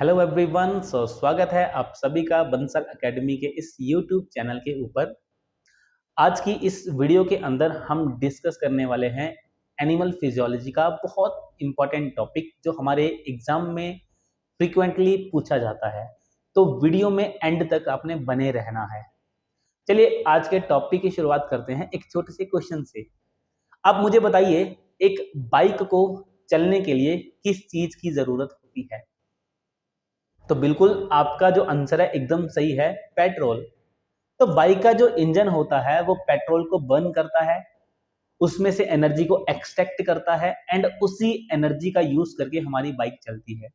Hello everyone. स्वागत है आप सभी का बंसल एकेडमी के इस यूट्यूब चैनल के ऊपर। आज की इस वीडियो के अंदर हम डिस्कस करने वाले हैं एनिमल फिजियोलॉजी का बहुत इंपॉर्टेंट टॉपिक जो हमारे एग्जाम में फ्रीक्वेंटली पूछा जाता है। तो वीडियो में एंड तक आपने बने रहना है। चलिए आज के टॉपिक की शुरुआत करते हैं एक छोटे से क्वेश्चन से। आप मुझे बताइए, एक बाइक को चलने के लिए किस चीज की जरूरत होती है? तो बिल्कुल आपका जो आंसर है एकदम सही है, पेट्रोल। तो बाइक का जो इंजन होता है वो पेट्रोल को बर्न करता है, उसमें से एनर्जी को एक्सट्रैक्ट करता है एंड उसी एनर्जी का यूज करके हमारी बाइक चलती है।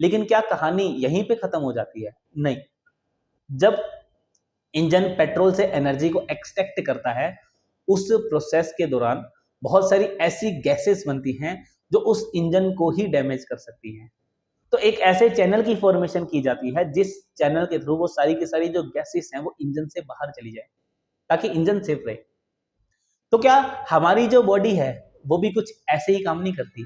लेकिन क्या कहानी यहीं पे खत्म हो जाती है? नहीं। जब इंजन पेट्रोल से एनर्जी को एक्सट्रैक्ट करता है, उस प्रोसेस के दौरान बहुत सारी ऐसी गैसेस बनती हैं जो उस इंजन को ही डैमेज कर सकती हैं। तो एक ऐसे चैनल की फॉर्मेशन की जाती है जिस चैनल के थ्रू वो सारी की सारी जो गैसेस हैं वो इंजन से बाहर चली जाए ताकि इंजन सेफ रहे। तो क्या हमारी जो बॉडी है वो भी कुछ ऐसे ही काम नहीं करती?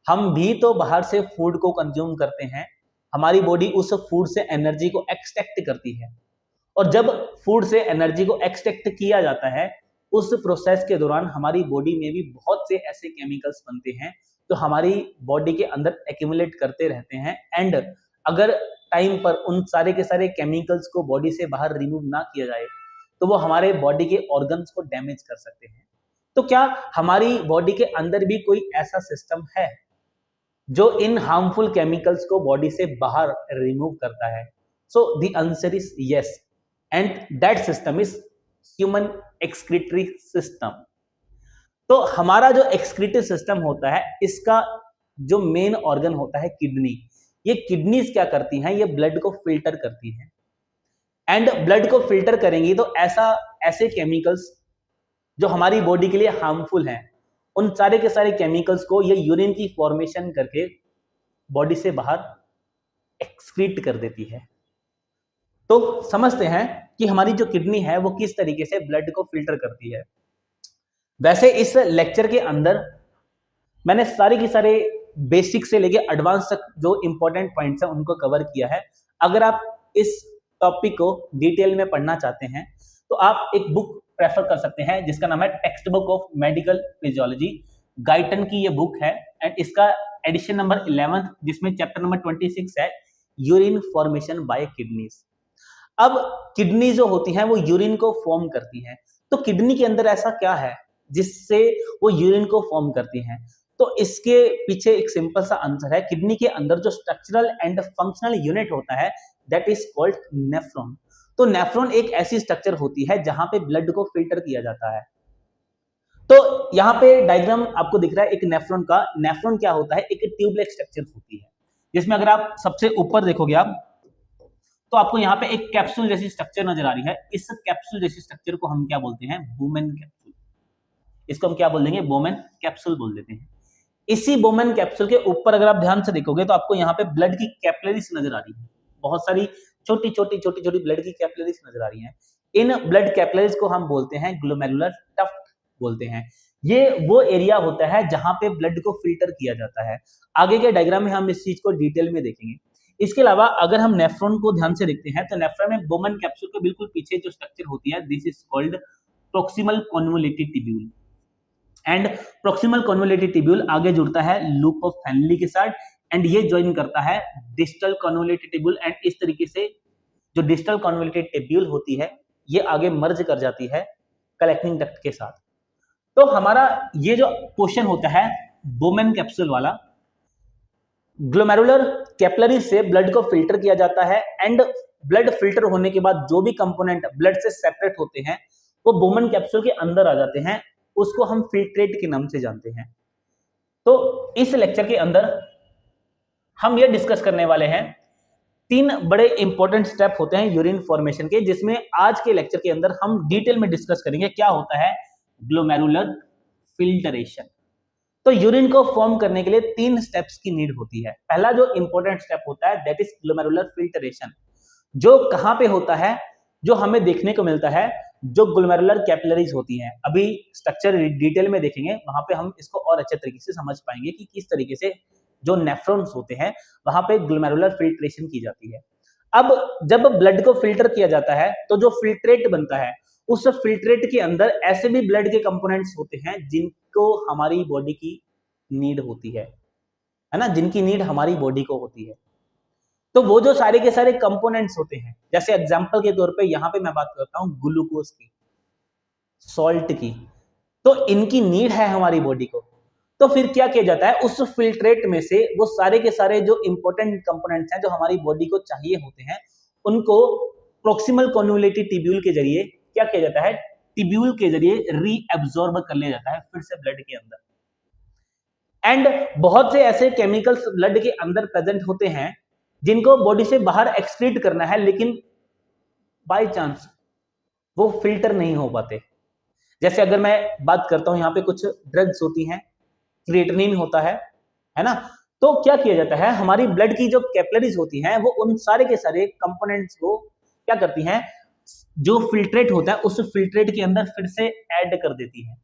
हम भी तो बाहर से फूड को कंज्यूम करते हैं, हमारी बॉडी उस फूड से एनर्जी को एक्सट्रैक्ट करती है और जब फूड से एनर्जी को एक्सट्रैक्ट किया जाता है, उस प्रोसेस के दौरान हमारी बॉडी में भी बहुत से ऐसे केमिकल्स बनते हैं जो हमारी बॉडी के अंदर एक्यूमुलेट करते रहते हैं एंड अगर टाइम पर उन सारे के सारे केमिकल्स को बॉडी से बाहर रिमूव ना किया जाए तो वो हमारे बॉडी के ऑर्गन्स को डैमेज कर सकते हैं। तो क्या हमारी बॉडी के अंदर भी कोई ऐसा सिस्टम है जो इन हार्मफुल केमिकल्स को बॉडी से बाहर रिमूव करता है? So the answer is yes, and that system is human excretory system. तो हमारा जो एक्सक्रीटिव सिस्टम होता है, इसका जो मेन ऑर्गन होता है किडनी। ये किडनीज क्या करती हैं? ये ब्लड को फिल्टर करती हैं एंड ब्लड को फिल्टर करेंगी तो ऐसे केमिकल्स जो हमारी बॉडी के लिए हार्मफुल हैं, उन सारे के सारे केमिकल्स को ये यूरिन की फॉर्मेशन करके बॉडी से बाहर एक्सक्रीट कर देती है। तो समझते हैं कि हमारी जो किडनी है वो किस तरीके से ब्लड को फिल्टर करती है। वैसे इस लेक्चर के अंदर मैंने सारे के सारे बेसिक से लेके एडवांस तक जो इंपॉर्टेंट पॉइंट्स हैं उनको कवर किया है। अगर आप इस टॉपिक को डिटेल में पढ़ना चाहते हैं तो आप एक बुक प्रेफर कर सकते हैं जिसका नाम है text book of medical physiology. Guyton की ये बुक है एंड इसका एडिशन नंबर 11 जिसमें चैप्टर नंबर 26 है, यूरिन फॉर्मेशन बाय किडनीज। अब किडनी जो होती हैं वो यूरिन को फॉर्म करती हैं। तो किडनी के अंदर ऐसा क्या है जिससे वो यूरिन को फॉर्म करती हैं? तो इसके पीछे एक सिंपल सा आंसर है। किडनी के अंदर जो स्ट्रक्चरल एंड फंक्शनल यूनिट होता है दैट इज कॉल्ड नेफ्रॉन। तो नेफ्रॉन एक ऐसी स्ट्रक्चर होती है जहां पे ब्लड को फिल्टर किया जाता है। तो यहाँ पे डायग्राम आपको दिख रहा है एक नेफ्रॉन का। नेफ्रॉन क्या होता है? एक ट्यूबलेट स्ट्रक्चर होती है जिसमें अगर आप सबसे ऊपर देखोगे आप तो आपको यहाँ पे एक कैप्सूल जैसी स्ट्रक्चर नजर आ रही है। इस कैप्सूल जैसी स्ट्रक्चर को हम क्या बोलते हैं? Bowman capsule. इसको हम क्या बोल देंगे? बोमेन कैप्सूल बोल देते हैं। इसी बोमेन कैप्सूल के ऊपर अगर आप ध्यान से देखोगे तो आपको यहाँ पे ब्लड की कैपिलरीज नजर आ रही है। बहुत सारी छोटी छोटी छोटी छोटी ब्लड की कैपिलरीज नजर आ रही हैं। इन ब्लड कैपिलरीज को हम बोलते हैं ग्लोमेरुलर टफ्ट बोलते हैं। ये वो एरिया होता है जहां पे ब्लड को फिल्टर किया जाता है। आगे के डायग्राम में हम इस चीज को डिटेल में देखेंगे। इसके अलावा अगर हम नेफ्रॉन को ध्यान से देखते हैं तो नेफ्रॉन में बोमेन कैप्सूल के बिल्कुल पीछे जो स्ट्रक्चर होती है this is called proximal convoluted tubule and proximal convoluted tubule आगे जुड़ता है लूप ऑफ फैनली के साथ एंड ये ज्वाइन करता है डिस्टल कॉन्वोल्यूटेड टिब्यूल एंड इस तरीके से जो डिस्टल कॉन्वोल्यूटेड टिब्यूल होती है ये आगे मर्ज कर जाती है कलेक्टिंग डक्ट के साथ। तो हमारा ये जो क्वेश्चन होता है बोमेन कैप्सूल वाला, ग्लोमेरुलर कैपिलरी से ब्लड को फिल्टर किया जाता है एंड ब्लड फिल्टर होने के बाद जो भी कंपोनेंट ब्लड से सेपरेट होते हैं वो बोमेन कैप्सूल के अंदर आ जाते हैं। उसको हम फिल्ट्रेट के नाम से जानते हैं। तो इस लेक्चर के अंदर हम ये डिस्कस करने वाले हैं 3 बड़े इंपॉर्टेंट स्टेप होते हैं यूरिन फॉर्मेशन के, जिसमें आज के लेक्चर के अंदर हम डिटेल में डिस्कस करेंगे क्या होता है ग्लोमेरुलर फिल्टरेशन। तो यूरिन को फॉर्म करने के लिए 3 स्टेप्स की नीड होती है। पहला जो इंपॉर्टेंट स्टेप होता है दैट इज ग्लोमेरुलर फिल्टरेशन, जो कहां पे होता है? जो हमें देखने को मिलता है जो ग्लोमेरुलर कैपिलरीज होती हैं। अभी स्ट्रक्चर डिटेल में देखेंगे, वहां पे हम इसको और अच्छे तरीके से समझ पाएंगे कि किस तरीके से जो नेफ्रॉन्स होते हैं वहां पे ग्लोमेरुलर फिल्ट्रेशन की जाती है। अब जब ब्लड को फिल्टर किया जाता है तो जो फिल्ट्रेट बनता है, उस फिल्ट्रेट के अंदर ऐसे भी ब्लड के कंपोनेंट्स होते हैं जिनको हमारी बॉडी की नीड होती है ना, जिनकी नीड हमारी बॉडी को होती है। तो वो जो सारे के सारे कंपोनेंट्स होते हैं, जैसे एग्जांपल के तौर पे यहाँ पे मैं बात करता हूँ ग्लूकोज की, सॉल्ट की, तो इनकी नीड है हमारी बॉडी को। तो फिर क्या किया जाता है, उस फिल्ट्रेट में से वो सारे के सारे जो इंपॉर्टेंट कंपोनेंट्स हैं जो हमारी बॉडी को चाहिए होते हैं, उनको प्रोक्सिमल कॉन्वोल्यूटिव टिब्यूल के जरिए क्या किया जाता है, टिब्यूल के जरिए रीअब्सॉर्ब कर लिया जाता है फिर से ब्लड के अंदर। एंड बहुत से ऐसे केमिकल्स ब्लड के अंदर प्रेजेंट होते हैं जिनको बॉडी से बाहर एक्सक्रीट करना है, लेकिन बाय चांस वो फिल्टर नहीं हो पाते। जैसे अगर मैं बात करता हूं, यहाँ पे कुछ ड्रग्स होती हैं, क्रिएटिनिन होता है ना, तो क्या किया जाता है, हमारी ब्लड की जो कैपिलरीज होती हैं वो उन सारे के सारे कंपोनेंट्स को क्या करती हैं, जो फिल्ट्रेट होता है उस फिल्ट्रेट के अंदर फिर से ऐड कर देती है।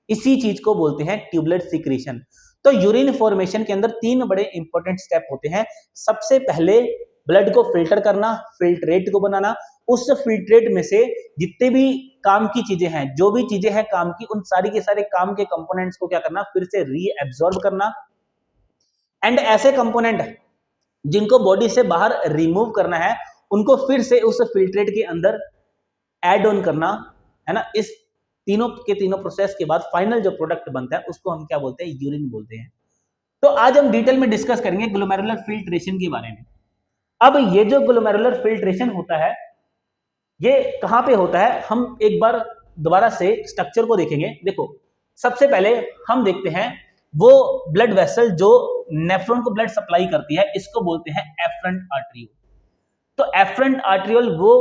इसी चीज को बोलते हैं ट्यूबलेट सिक्रीशन। तो यूरिन फॉर्मेशन के अंदर 3 बड़े इंपॉर्टेंट स्टेप होते हैं। सबसे पहले ब्लड को फिल्टर करना, फिल्ट्रेट को बनाना, उस फिल्ट्रेट में से जितने भी काम की चीजें हैं, जो भी चीजें हैं काम की, उन सारी के सारे काम के कंपोनेंट्स को क्या करना, फिर से रीअब्सॉर्ब करना। एंड ऐसे कंपोनेंट जिनको बॉडी से बाहर रिमूव करना है, उनको फिर से उस फिल्ट्रेट के अंदर ऐड ऑन करना, है ना। इस तीनों के तीनों प्रोसेस के बाद फाइनल जो प्रोडक्ट बनता है उसको हम क्या बोलते हैं, यूरिन बोलते हैं। तो आज हम डिटेल में डिस्कस करेंगे ग्लोमेरुलर फिल्ट्रेशन के बारे में। अब ये जो ग्लोमेरुलर फिल्ट्रेशन होता है ये कहां पे होता है, हम एक बार दोबारा से स्ट्रक्चर को देखेंगे। देखो, सबसे पहले हम देखते हैं वो ब्लड वेसल जो नेफ्रॉन को ब्लड सप्लाई करती है, इसको बोलते हैं एफरेंट आर्टरियोल। तो एफरेंट आर्टरियोल वो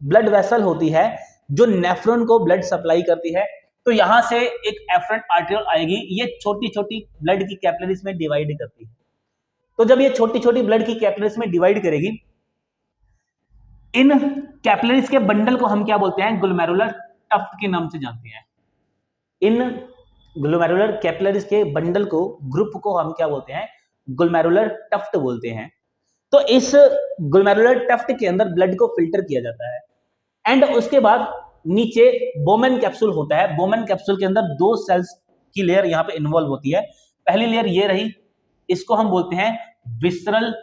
ब्लड वेसल होती है जो नेफ्रॉन को ब्लड सप्लाई करती है। तो यहां से एक एफरेंट आर्टरियोल आएगी, ये छोटी छोटी ब्लड की कैपिलरीज में डिवाइड करती है। तो जब ये छोटी छोटी ब्लड की कैपिलरीज में डिवाइड करेगी, इन कैपिलरीज के बंडल को हम क्या बोलते हैं, ग्लोमेरुलर टफ्ट के नाम से जानते हैं। इन ग्लोमेरुलर कैपिलरीज के बंडल को, ग्रुप को हम क्या बोलते हैं, ग्लोमेरुलर टफ्ट बोलते हैं। तो इस ग्लोमेरुलर टफ्ट के अंदर ब्लड को फिल्टर किया जाता है। एंड उसके बाद नीचे बोमेन कैप्सूल होता है। बोमेन कैप्सूल के अंदर 2 सेल्स की लेयर यहाँ पे इन्वॉल्व होती है। पहली लेयर ये रही, इसको हम बोलते हैं विसरल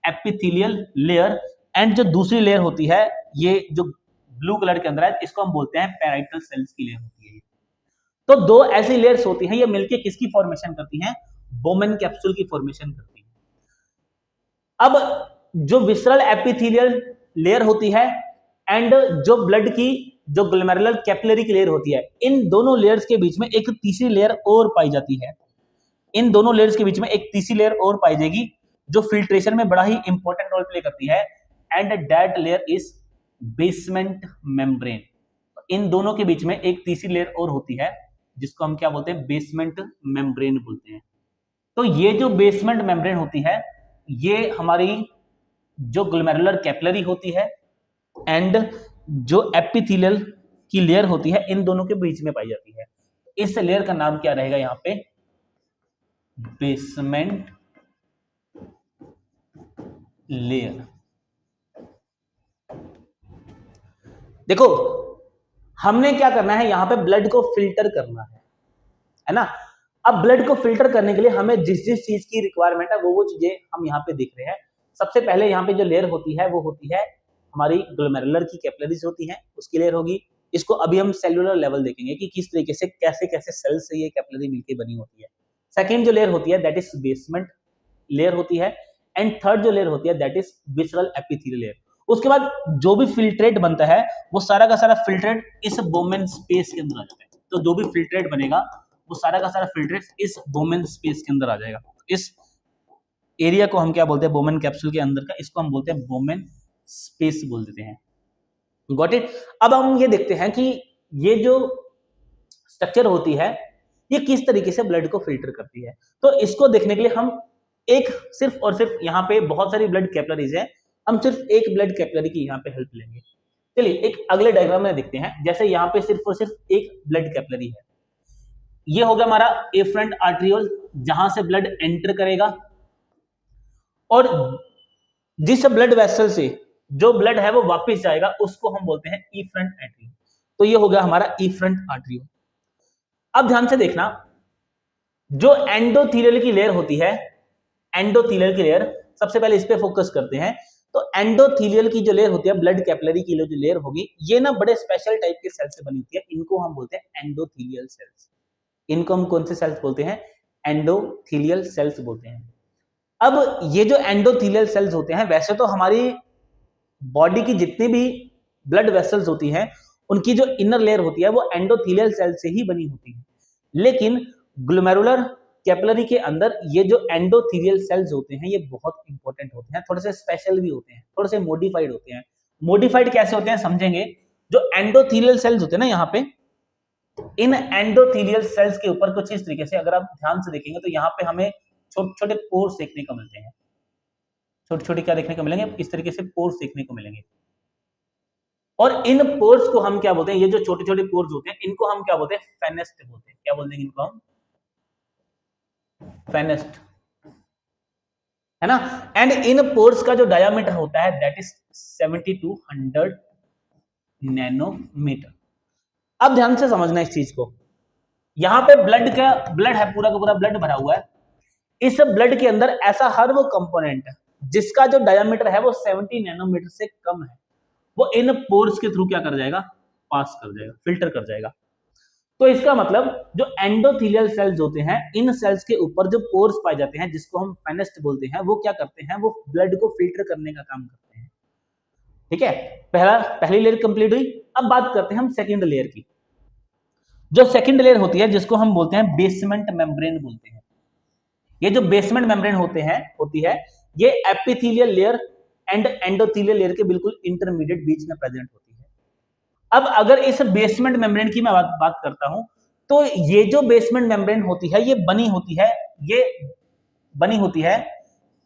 एपिथेलियल लेयर। एंड जो दूसरी लेयर होती है, ये जो ब्लू कलर के अंदर है, इसको हम बोलते हैं पैराइटल सेल्स की लेयर होती है। तो 2 ऐसी लेयर्स होती हैं, ये मिलके किसकी फॉर्मेशन करती हैं, बोमेन कैप्सूल की फॉर्मेशन करती है। अब जो विसरल एपिथेलियल लेयर होती है एंड जो ब्लड की जो ग्लोमेरुलर कैपिलरी की लेयर होती है, इन दोनों लेयर्स के बीच में एक तीसरी लेयर और पाई जाती है। इन दोनों लेयर्स के बीच में एक तीसरी लेयर और पाई जाएगी जो फिल्ट्रेशन में बड़ा ही इंपॉर्टेंट रोल प्ले करती है। And that layer is basement membrane. इन दोनों के बीच में एक तीसरी लेयर और होती है जिसको हम क्या बोलते हैं, बेसमेंट मेम्ब्रेन बोलते हैं। तो ये जो बेसमेंट मेम्ब्रेन होती है, ये हमारी जो ग्लोमेरुलर कैपिलरी होती है एंड जो एपिथेलियल की लेयर होती है, इन दोनों के बीच में पाई जाती है। इस लेयर का नाम क्या रहेगा यहाँ पे, बेसमेंट लेयर। देखो, हमने क्या करना है, यहां पे ब्लड को फिल्टर करना है ना। अब ब्लड को फिल्टर करने के लिए हमें जिस जिस चीज की रिक्वायरमेंट है वो चीजें हम यहाँ पे देख रहे हैं। सबसे पहले यहाँ पे जो लेयर होती है वो होती है हमारी ग्लोमेरुलर की कैपिलरीज होती हैं, उसकी लेयर होगी। इसको अभी हम सेलुलर लेवल देखेंगे कि किस तरीके से कैसे कैसे सेल से ये कैपिलरी मिलकर बनी होती है। सेकेंड जो लेयर होती है दैट इज बेसमेंट लेयर होती है। एंड थर्ड जो लेयर होती है that is visceral epithelial layer. उसके बाद जो भी फिल्ट्रेट बनता है वो सारा का सारा फिल्ट्रेट इस बोमेन स्पेस के अंदर आ जाता है। तो जो भी फिल्ट्रेट बनेगा वो सारा का सारा फिल्ट्रेट इस बोमेन स्पेस के अंदर आ जाएगा। इस एरिया को हम क्या बोलते हैं, बोमेन कैप्सूल के अंदर का, इसको हम बोलते हैं बोमेन स्पेस बोल देते हैं। Got it. अब हम ये देखते हैं कि ये जो स्ट्रक्चर होती है ये किस तरीके से ब्लड को फिल्टर करती है। तो इसको देखने के लिए हम एक सिर्फ और सिर्फ, यहाँ पे बहुत सारी ब्लड कैपिलरीज है, हम सिर्फ एक ब्लड कैपिलरी की यहाँ पे हेल्प लेंगे। चलिए एक अगले डायग्राम में देखते हैं। जैसे यहाँ पे सिर्फ और सिर्फ एक ब्लड कैपिलरी है, ये हो गया हमारा एफरेंट आर्ट्रियोल, जहां से ब्लड एंटर करेगा, और जिस ब्लड वेसल से जो ब्लड है वो वापस जाएगा उसको हम बोलते हैं इफरेंट आर्ट्रियोल। तो ये हो गया हमारा इफरेंट आर्ट्रियोल। अब ध्यान से देखना, जो एंडोथेलियल की लेयर होती है, एंडोथेलियल की लेयर, सबसे पहले इस पे फोकस करते हैं। तो एंडोथेलियल की जो लेयर होती है, ब्लड कैपिलरी की जो लेयर होगी, ये ना बड़े स्पेशल टाइप के सेल से बनी होती है, इनको हम बोलते हैं एंडोथेलियल सेल्स। इनको हम कौन से सेल्स बोलते हैं? एंडोथेलियल सेल्स बोलते हैं। अब ये जो एंडोथेलियल सेल्स होते हैं, वैसे तो हमारी बॉडी की जितनी भी ब्लड वेसल्स होती हैं, उनकी जो इनर लेयर होती है वो एंडोथेलियल सेल से ही बनी होती है, लेकिन ग्लोमेरुलर कैपिलरी के अंदर ये जो एंडोथेलियल सेल्स होते हैं ये बहुत इंपॉर्टेंट होते हैं, थोड़े से स्पेशल भी होते हैं, थोड़े से मॉडिफाइड होते हैं। मॉडिफाइड कैसे होते हैं समझेंगे। जो एंडोथेलियल सेल्स होते हैं ना, यहाँ पे इन एंडोथेलियल सेल्स के ऊपर कुछ इस तरीके से अगर आप ध्यान से देखेंगे तो यहाँ पे हमें छोटे छोटे पोर्स देखने को मिलते हैं। छोटे छोटे क्या देखने को मिलेंगे? इस तरीके से पोर्स देखने को मिलेंगे। और इन पोर्स को हम क्या बोलते हैं? ये जो छोटे छोटे पोर्स होते हैं इनको हम क्या बोलते हैं? फेनेस्ट बोलते हैं। क्या बोलते हैं इनको हम? फेनेस्ट, है ना। एंड इन पोर्स का जो डायामीटर होता है दैट इज 70 to 100 नैनोमीटर। अब ध्यान से समझना इस चीज को। यहां पे ब्लड है, पूरा का पूरा ब्लड भरा हुआ है। इस ब्लड के अंदर ऐसा हर वो कंपोनेंट जिसका जो डायामीटर है वो 70 नैनोमीटर से कम है, वो इन पोर्स के थ्रू क्या कर जाएगा? पास कर जाएगा, फिल्टर कर जाएगा। तो इसका मतलब जो एंडोथेलियल सेल्स होते हैं, इन सेल्स के ऊपर जो पोर्स पाए जाते हैं जिसको हम फेनेस्ट बोलते हैं, वो क्या करते हैं? वो ब्लड को फिल्टर करने का काम करते हैं। ठीक है, पहली लेयर कंप्लीट हुई। अब बात करते हैं हम सेकंड लेयर की। जो सेकंड लेयर होती है जिसको हम बोलते हैं बेसमेंट मेम्ब्रेन बोलते हैं। ये जो बेसमेंट मेम्ब्रेन होती है ये epithelial layer and endothelial layer के बिल्कुल इंटरमीडिएट बीच में प्रेजेंट होती है। अब अगर इस बेसमेंट मेम्ब्रेन की मैं बात करता हूं, तो ये जो बेसमेंट मेम्ब्रेन होती है ये बनी होती है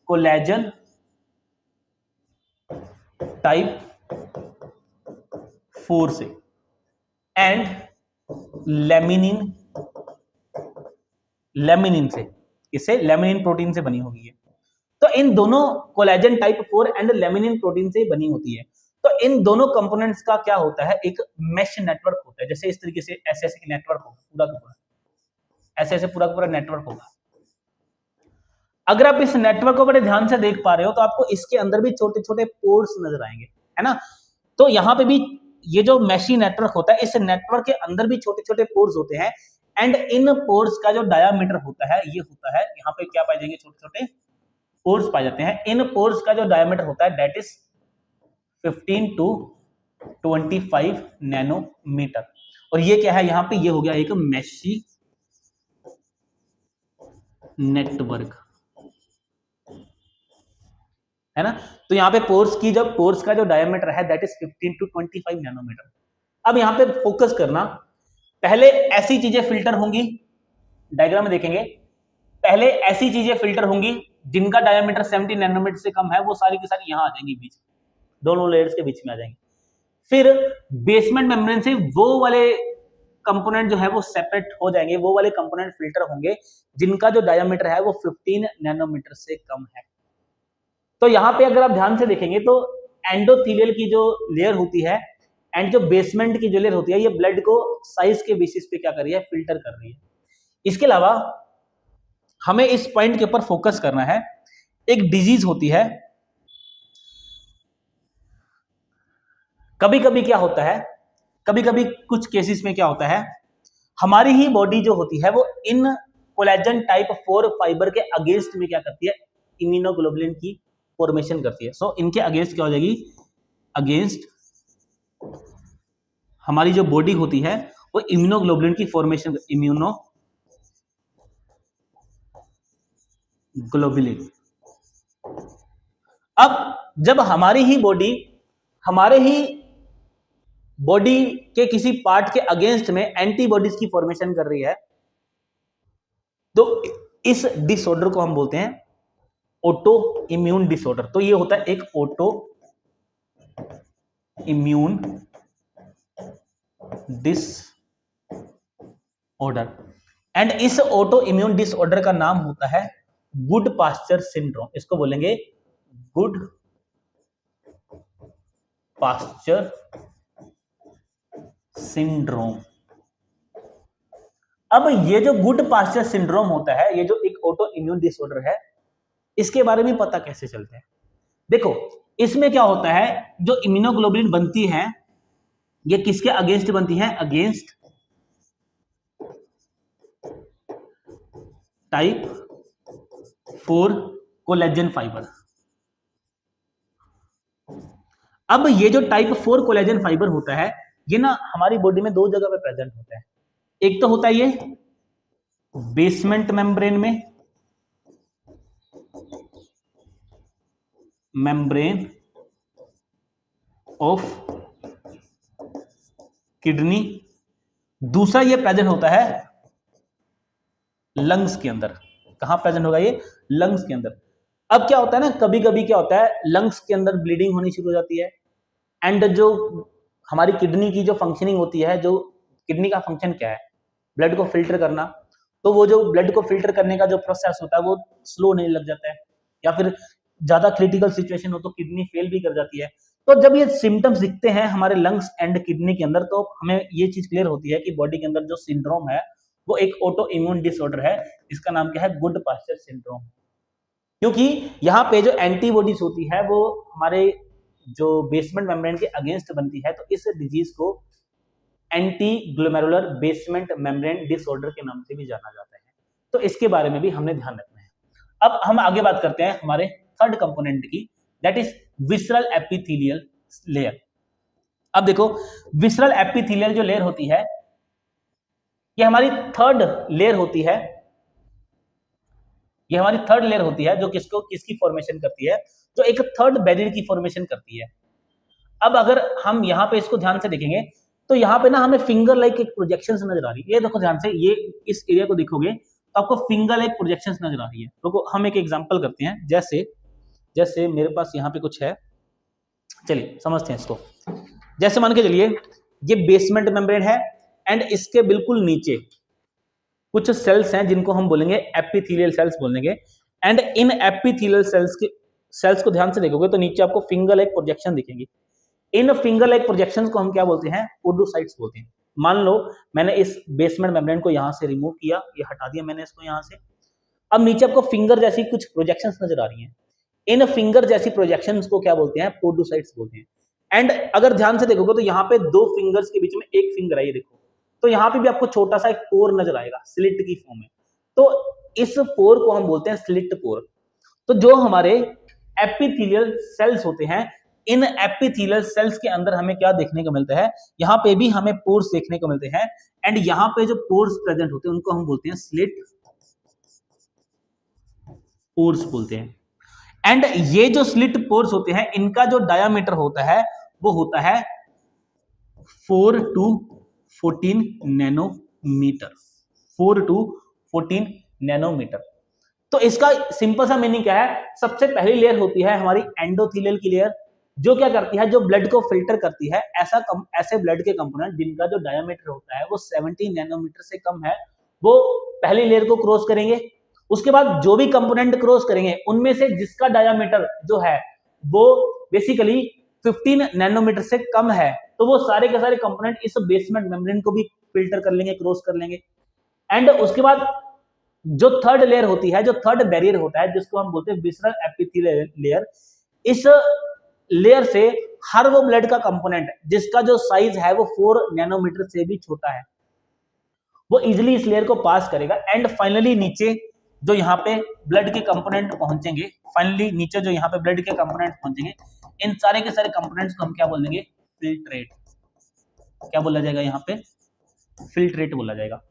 कोलेजन टाइप 4 से एंड लेमिनिन से। इससे लेमिनिन प्रोटीन से बनी होगी है। तो इन दोनों collagen type 4 and laminin protein से बनी होती है। तो इन दोनों कंपोनेंट्स का क्या होता है? एक मेश नेटवर्क होता है। जैसे इस तरीके से ऐसे ऐसे नेटवर्क होगा, पूरा का पूरा ऐसे ऐसे पूरा का पूरा नेटवर्क होगा। अगर आप इस नेटवर्क को बड़े ध्यान से देख पा रहे हो तो आपको इसके अंदर भी छोटे छोटे पोर्स नजर आएंगे, है ना। तो यहाँ पे भी ये जो मैशी नेटवर्क होता है, इस नेटवर्क के अंदर भी छोटे छोटे पोर्स होते हैं एंड इन पोर्स का जो डायामीटर होता है ये होता है, यहाँ पे क्या पाए जाएंगे? छोटे छोटे पोर्स पाए जाते हैं। इन पोर्स का जो डायमीटर होता है दैट इज 15 to 25 नैनोमीटर। और ये क्या है? यहाँ पे ये हो गया एक मैशी नेटवर्क, है ना। तो यहाँ पे पोर्स का जो डायमीटर है दैट इज 15 to 25 नैनोमीटर। अब यहाँ पे फोकस करना, पहले ऐसी चीजें फिल्टर होंगी, डायग्राम में देखेंगे, पहले ऐसी चीजें फिल्टर होंगी जिनका डायमीटर 70 नैनोमीटर से कम है, वो सारी की सारी यहां आ जाएंगी, बीच दोनों लेयर्स के बीच में आ जाएंगी। फिर बेसमेंट मेम्ब्रेन से वो वाले कंपोनेंट जो है वो सेपरेट हो जाएंगे, वो वाले कंपोनेंट फिल्टर होंगे जिनका जो डायमीटर है वो 15 नैनोमीटर से कम है। तो यहां पे अगर आप ध्यान से देखेंगे तो एंडोथेलियल की जो लेयर होती है एंड जो बेसमेंट की जो लेयर होती है, ये ब्लड को साइज के बेसिस पे क्या कर रही है? फिल्टर कर रही है। इसके अलावा हमें इस पॉइंट के ऊपर फोकस करना है। एक डिजीज होती है, कभी कभी क्या होता है, कभी कभी कुछ केसेस में क्या होता है, हमारी ही बॉडी जो होती है वो इन कोलेजन टाइप 4 फाइबर के अगेंस्ट में क्या करती है? इम्यूनोग्लोबुलिन की फॉर्मेशन करती है। सो इनके अगेंस्ट क्या हो जाएगी? अगेंस्ट हमारी जो बॉडी होती है वो इम्यूनोग्लोबुलिन की फॉर्मेशन, इम्यूनोग्लोबुलिन। अब जब हमारे ही बॉडी के किसी पार्ट के अगेंस्ट में एंटीबॉडीज की फॉर्मेशन कर रही है, तो इस डिसऑर्डर को हम बोलते हैं ऑटो इम्यून डिसऑर्डर। तो ये होता है एक ऑटो इम्यून डिसऑर्डर। एंड इस ऑटो इम्यून डिसऑर्डर का नाम होता है गुड पास्चर सिंड्रोम। इसको बोलेंगे गुड पास्चर सिंड्रोम। अब ये जो गुड पास्चर सिंड्रोम होता है, ये जो एक ऑटो इम्यून डिसऑर्डर है, इसके बारे में पता कैसे चलता है? देखो, इसमें क्या होता है, जो इम्यूनोग्लोबुलिन बनती है ये किसके अगेंस्ट बनती है? Against type 4 collagen fibre. अब ये जो टाइप 4 कोलेजन फाइबर होता है, ये ना हमारी बॉडी में दो जगह पे प्रेजेंट होता है। एक तो होता है ये बेसमेंट मेम्ब्रेन में, मेम्ब्रेन ऑफ किडनी। दूसरा ये प्रेजेंट होता है लंग्स के अंदर। कहां प्रेजेंट होगा ये? लंग्स के अंदर। अब क्या होता है ना, कभी कभी क्या होता है, लंग्स के अंदर ब्लीडिंग होनी शुरू हो जाती है, एंड जो हमारी किडनी की जो फंक्शनिंग होती है, जो किडनी का फंक्शन क्या है? ब्लड को फिल्टर करना। तो वो जो ब्लड को फिल्टर करने का जो प्रोसेस होता है वो स्लो होने लग जाता है, या फिर ज्यादा क्रिटिकल सिचुएशन हो तो किडनी फेल भी कर जाती है। तो जब ये सिम्टम्स दिखते हैं हमारे लंग्स एंड किडनी के अंदर, तो हमें ये चीज क्लियर होती है कि बॉडी के अंदर जो सिंड्रोम है वो एक ऑटो इम्यून डिसऑर्डर है। इसका नाम क्या है? Goodpasture syndrome. क्योंकि यहाँ पे जो एंटीबॉडीज होती है वो हमारे जो बेसमेंट मेम्ब्रेन के अगेंस्ट बनती है, तो इस डिजीज को anti glomerular basement membrane disorder के नाम से भी जाना जाता है। तो इसके बारे में भी हमने ध्यान रखना है। अब हम आगे बात करते हैं हमारे थर्ड कंपोनेंट की, that is visceral epithelial layer. अब देखो, विसरल एपिथेलियल जो लेयर होती है, ये हमारी थर्ड लेयर होती है। ये हमारी थर्ड लेयर होती है जो किसकी फॉर्मेशन करती है? जो एक थर्ड बैरियर की फॉर्मेशन करती है। अब अगर हम यहाँ पे इसको ध्यान से देखेंगे तो यहाँ पे ना हमें फिंगर लाइक एक प्रोजेक्शंस नजर आ रही है। ये देखो ध्यान से, ये इस एरिया को देखोगे तो आपको फिंगर लाइक प्रोजेक्शंस नजर आ रही है। तो हम एक एग्जांपल करते हैं। जैसे मेरे पास यहाँ पे कुछ है, चलिए समझते हैं इसको। जैसे मान के चलिए ये बेसमेंट मेम्ब्रेन है, एंड इसके बिल्कुल नीचे कुछ सेल्स हैं जिनको हम बोलेंगे एपिथेलियल सेल्स बोलेंगे। एंड इन एपिथेलियल सेल्स को ध्यान से देखोगे तो नीचे आपको फिंगर लाइक प्रोजेक्शन दिखेंगी। इन फिंगर लाइक प्रोजेक्शंस को हम क्या बोलते हैं? पोडोसाइट्स बोलते हैं। मान लो मैंने इस बेसमेंट मेम्ब्रेन को यहां से रिमूव किया, ये हटा दिया मैंने इसको यहां से। अब नीचे आपको फिंगर जैसी कुछ प्रोजेक्शंस नजर आ रही हैं। इन फिंगर जैसी प्रोजेक्शंस को क्या बोलते हैं? पोडोसाइट्स बोलते हैं। एंड अगर ध्यान से देखोगे तो यहाँ पे दो फिंगर्स के बीच में एक फिंगर है, ये देखो। तो यहाँ पे भी आपको छोटा सा एक पोर नजर आएगा, स्लिट की फॉर्म में। तो इस पोर को हम बोलते हैं स्लिट पोर। तो जो हमारे एपिथेलियल सेल्स होते हैं, इन एपिथेलियल सेल्स के अंदर हमें क्या देखने को मिलता है? यहाँ पे भी हमें पोर्स देखने को मिलते हैं। एंड यहाँ पे जो पोर्स प्रेजेंट होते हैं उनको हम बोलते हैं स्लिट पोर्स बोलते हैं। एंड ये जो स्लिट पोर्स होते हैं, इनका जो डायामीटर होता है वो होता है 4 to 14 नैनोमीटर। 4 to 14 nanometre. तो इसका सिंपल सा मीनिंग क्या है? सबसे पहली लेयर होती है हमारी एंडोथेलियल की लेयर, जो क्या करती है? जो ब्लड को फिल्टर करती है। ऐसे ब्लड के कंपोनेंट जिनका जो डायमीटर होता है वो 70 नैनोमीटर से कम है, वो पहली लेयर को क्रॉस करेंगे। उसके बाद जो भी कंपोनेंट क्रॉस करेंगे उनमें से जिसका डायमीटर जो है वो बेसिकली 15 नैनोमीटर से कम है, तो वो सारे के सारे कंपोनेंट इस बेसमेंट मेम्ब्रेन को भी फिल्टर कर लेंगे, क्रॉस कर लेंगे। एंड उसके बाद जो थर्ड लेयर होती है, जो थर्ड बैरियर होता है, जिसको हम बोलते हैं विसरल एपिथेलियल लेयर, इस लेयर से हर वो ब्लड का कंपोनेंट जिसका जो साइज है वो 4 नैनोमीटर से भी छोटा है, वो इजिली इस लेयर को पास करेगा। एंड फाइनली नीचे जो यहाँ पे ब्लड के कंपोनेंट पहुंचेंगे, इन सारे के सारे कंपोनेंट्स को हम क्या बोल देंगे? फिल्ट्रेट। क्या बोला जाएगा यहाँ पे? फिल्ट्रेट बोला जाएगा।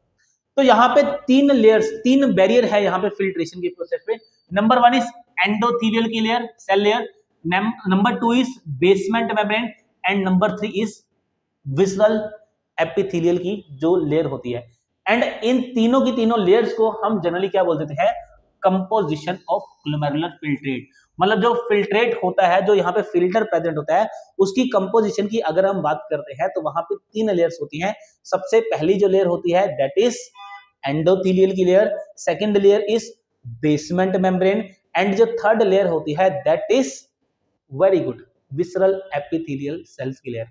तो यहाँ पे तीन लेयर्स, तीन बैरियर है यहाँ पे फिल्ट्रेशन के प्रोसेस पे। नंबर 1 इज एंडोथेलियल की layer, cell layer. Number 2 is basement membrane, and number 3 is visceral epithelial की जो लेयर होती है। एंड इन तीनों की तीनों लेयर्स को हम जनरली क्या बोल देते हैं? Composition of glomerular filtrate. मतलब जो फिल्ट्रेट होता है, जो यहाँ पे फिल्टर प्रेजेंट होता है, उसकी कंपोजिशन की अगर हम बात करते हैं तो वहां पे तीन लेयर्स होती हैं। सबसे पहली जो लेयर होती है दैट इज एंडोथेलियल की layer, second layer is basement membrane, and जो थर्ड लेयर होती है that is very good visceral epithelial cells की लेयर।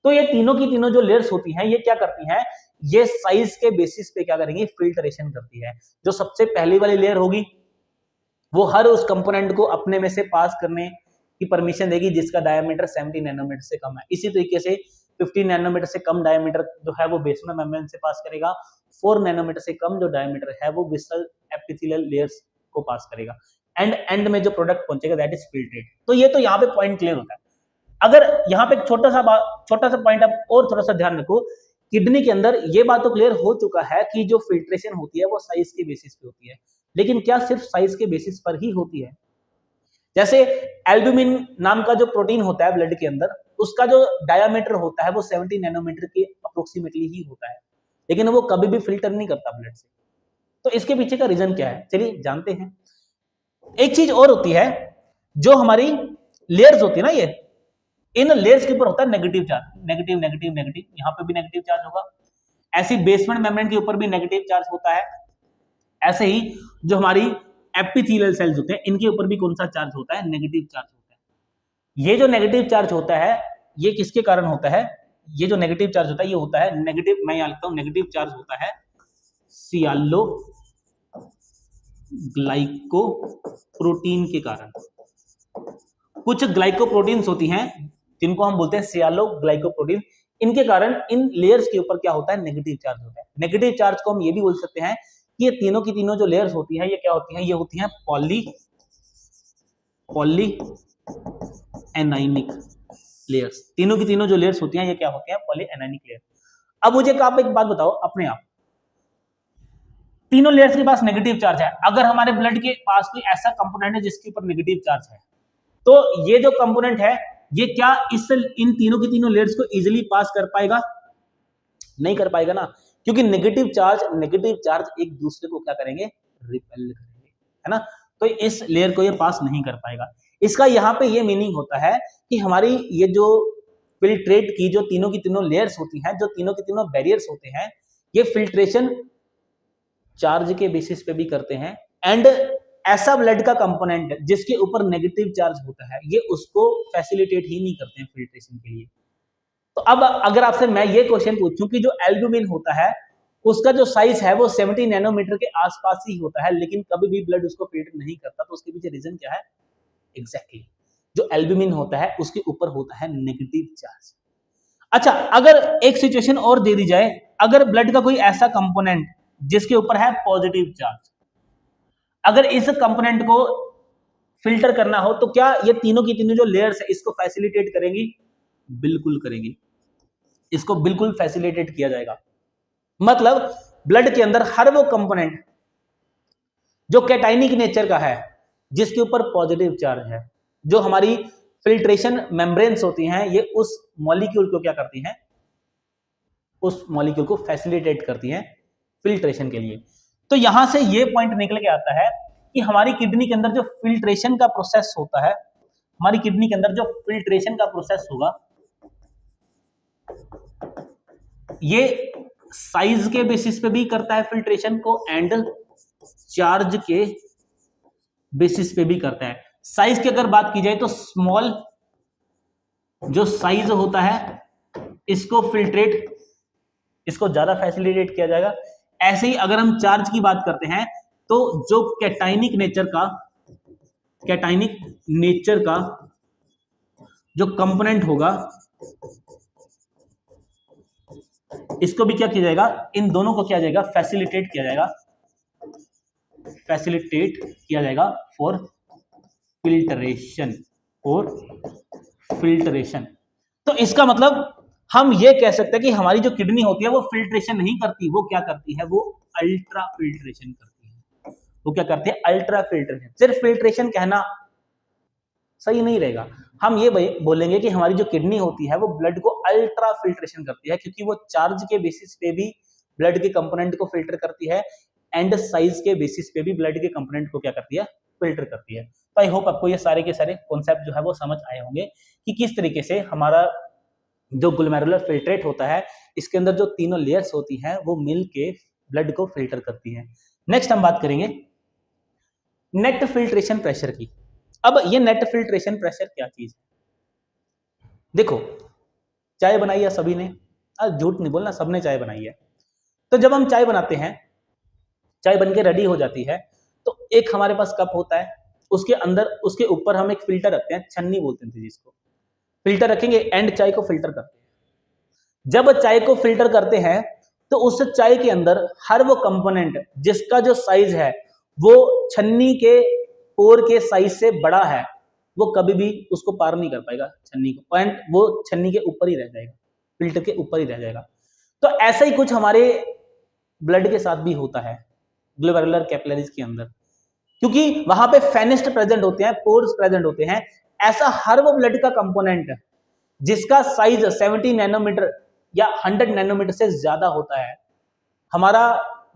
तो ये तीनों की तीनों जो लेयर्स होती हैं ये क्या करती हैं, ये साइज के बेसिस पे क्या करेंगी, फिल्ट्रेशन करती है। जो सबसे पहली वाली लेयर होगी वो हर उस कंपोनेंट को अपने में से पास करने की परमिशन देगी जिसका डायमीटर 70 नैनोमीटर से कम है। इसी तरीके से 50 नैनोमीटर से कम डायमीटर जो है वो बेसमेंट मेम्ब्रेन से पास करेगा, 4 नैनोमीटर से कम जो डायमीटर है वो विसरल एपिथेलियल लेयर्स को पास करेगा, एंड में जो प्रोडक्ट पहुंचेगा दैट इज फिल्ट्रेट। तो ये तो यहाँ पे पॉइंट क्लियर होता है। अगर यहाँ पे छोटा सा पॉइंट आप और थोड़ा सा ध्यान रखो, किडनी के अंदर ये बात तो क्लियर हो चुका है कि जो फिल्ट्रेशन होती है वो साइज के बेसिस पे होती है, लेकिन क्या सिर्फ साइज के बेसिस पर ही होती है? जैसे एल्ब्यूमिन नाम का जो प्रोटीन होता है ब्लड के अंदर, उसका जो डायामीटर होता है वो 70 नैनोमीटर के अप्रोक्सीमेटली ही होता है, लेकिन वो कभी भी फिल्टर नहीं करता ब्लड से। तो इसके पीछे का रीजन क्या है, चलिए जानते हैं। एक चीज और होती है, जो हमारी लेयर्स होती है ना, ये इन लेयर्स के ऊपर होता है negative charge, negative negative negative, यहां पे भी नेगेटिव चार्ज होगा। ऐसे बेसमेंट मेम्ब्रेन के ऊपर भी नेगेटिव चार्ज होता है। ऐसे ही जो हमारी एपिथेलियल सेल्स होते हैं इनके ऊपर भी कौन सा चार्ज होता है, नेगेटिव चार्ज होता है। ये जो नेगेटिव चार्ज होता है ये किसके कारण होता है, ये जो नेगेटिव चार्ज होता है ये होता है नेगेटिव, मैं यहां लिखता हूं नेगेटिव चार्ज होता है सियालो ग्लाइकोप्रोटीन के कारण। कुछ ग्लाइकोप्रोटीन्स होती हैं जिनको हम बोलते हैं सियालो ग्लाइकोप्रोटीन, इनके कारण इन लेयर्स के ऊपर क्या होता है, नेगेटिव चार्ज होता है। नेगेटिव चार्ज को हम ये भी बोल सकते हैं कि ये तीनों की तीनों जो लेयर्स होती हैं ये क्या होती हैं, ये होती हैं पॉली एनाइनिक लेयर्स। तीनों की तीनों जो लेयर्स होती हैं ये क्या होती हैं, पॉली एनाइनिक लेयर। अब मुझे आप एक बात बताओ अपने आप, तीनों लेयर्स के पास नेगेटिव चार्ज है, अगर हमारे ब्लड के पास कोई ऐसा कंपोनेंट है जिसके ऊपर नेगेटिव चार्ज है, तो ये जो कंपोनेंट है ये क्या इन तीनों की तीनों लेयर्स को इजीली पास कर पाएगा? नहीं कर पाएगा ना, क्योंकि नेगेटिव चार्ज एक दूसरे को क्या करेंगे, रिपेल करेंगे, है ना। तो इस लेयर को ये पास नहीं कर पाएगा। इसका यहाँ पे ये मीनिंग होता है कि हमारी ये जो फिल्ट्रेट की जो तीनों की तीनों लेयर्स होती हैं, जो तीनों की तीनों बैरियर्स होते हैं, ये फिल्ट्रेशन चार्ज के बेसिस पे भी करते हैं, एंड ऐसा ब्लड का कंपोनेंट जिसके ऊपर नेगेटिव चार्ज होता है ये उसको फैसिलिटेट ही नहीं करते हैं फिल्ट्रेशन के लिए। तो अब अगर आपसे मैं ये क्वेश्चन पूछूं कि जो एल्ब्यूमिन होता है उसका जो साइज है वो 70 नैनोमीटर के आसपास ही होता है, लेकिन कभी भी ब्लड उसको फिल्टर नहीं करता, तो उसके पीछे रीजन क्या है? एग्जैक्टली जो एल्ब्यूमिन होता है उसके ऊपर होता है नेगेटिव चार्ज। अच्छा, अगर एक सिचुएशन और दे दी जाए, अगर ब्लड का कोई ऐसा कंपोनेंट जिसके ऊपर है पॉजिटिव चार्ज, अगर इस कंपोनेंट को फिल्टर करना हो तो क्या ये तीनों की तीनों जो लेयर्स है इसको फैसिलिटेट करेंगी? बिल्कुल करेंगी, इसको बिल्कुल फैसिलिटेट किया जाएगा। मतलब ब्लड के अंदर हर वो कंपोनेंट जो कैटाइनिक नेचर का है, जिसके ऊपर पॉजिटिव चार्ज है, जो हमारी फिल्ट्रेशन मेम्ब्रेन्स होती हैं, ये उस मॉलिक्यूल को क्या करती हैं, उस मॉलिक्यूल को फैसिलिटेट करती हैं फिल्ट्रेशन के लिए। तो यहां से ये पॉइंट निकल के आता है कि हमारी किडनी के अंदर जो फिल्ट्रेशन का प्रोसेस होता है, हमारी किडनी के अंदर जो फिल्ट्रेशन का प्रोसेस होगा ये साइज के बेसिस पे भी करता है फिल्ट्रेशन को, एंड चार्ज के बेसिस पे भी करता है। साइज की अगर बात की जाए तो स्मॉल जो साइज होता है इसको फिल्ट्रेट, इसको ज्यादा फैसिलिटेट किया जाएगा। ऐसे ही अगर हम चार्ज की बात करते हैं तो जो कैटाइनिक नेचर का जो कंपोनेंट होगा इसको भी क्या किया जाएगा, इन दोनों को किया जाएगा, फैसिलिटेट किया जाएगा फॉर फिल्टरेशन। तो इसका मतलब हम ये कह सकते हैं कि हमारी जो किडनी होती है वो फिल्ट्रेशन नहीं करती, वो क्या करती है, वो अल्ट्रा फिल्ट्रेशन करती है। वो क्या करती है, अल्ट्रा फिल्ट्रेशन। सिर्फ फिल्ट्रेशन कहना सही नहीं रहेगा, हम ये बोलेंगे कि हमारी जो किडनी होती है वो ब्लड को अल्ट्रा फिल्ट्रेशन करती है, क्योंकि वो चार्ज के बेसिस पे भी ब्लड के कंपोनेंट को फिल्टर करती है, एंड साइज के बेसिस पे भी ब्लड के कंपोनेंट को क्या करती है, फिल्टर करती है। तो आई होप आपको ये सारे के सारे कॉन्सेप्ट जो है वो समझ आए होंगे कि किस तरीके से हमारा जो ग्लोमेरुलर फिल्ट्रेट होता है इसके अंदर जो तीनों लेयर्स होती हैं वो मिल के ब्लड को फिल्टर करती है। नेक्स्ट हम बात करेंगे नेट फिल्ट्रेशन प्रेशर की। अब ये नेट फिल्ट्रेशन प्रेशर क्या चीज है? देखो, चाय बनाई है सभी ने, झूठ नहीं बोलना, सबने चाय बनाई है। तो जब हम चाय बनाते हैं, चाय बनके रेडी हो जाती है, तो एक हमारे पास कप होता है, उसके अंदर उसके ऊपर हम एक फिल्टर रखते हैं, छन्नी बोलते हैं जिसको, फिल्टर रखेंगे एंड चाय को फिल्टर करते हैं। जब चाय को फिल्टर करते हैं तो उस चाय के अंदर हर वो कंपोनेंट जिसका जो साइज है वो छन्नी के पोर के साइज से बड़ा है, वो कभी भी उसको पार नहीं कर पाएगा छन्नी को, एंड वो छन्नी के ऊपर ही रह जाएगा, फिल्टर के ऊपर ही रह जाएगा। तो ऐसा ही कुछ हमारे ब्लड के साथ भी होता है ग्लोमेरुलर कैपिलरीज के अंदर, क्योंकि वहां पे फेनेस्ट प्रेजेंट होते हैं, पोर्स प्रेजेंट होते हैं। ऐसा हर वो ब्लड का कंपोनेंट जिसका साइज 70 नैनोमीटर या 100 नैनोमीटर से ज्यादा होता है, हमारा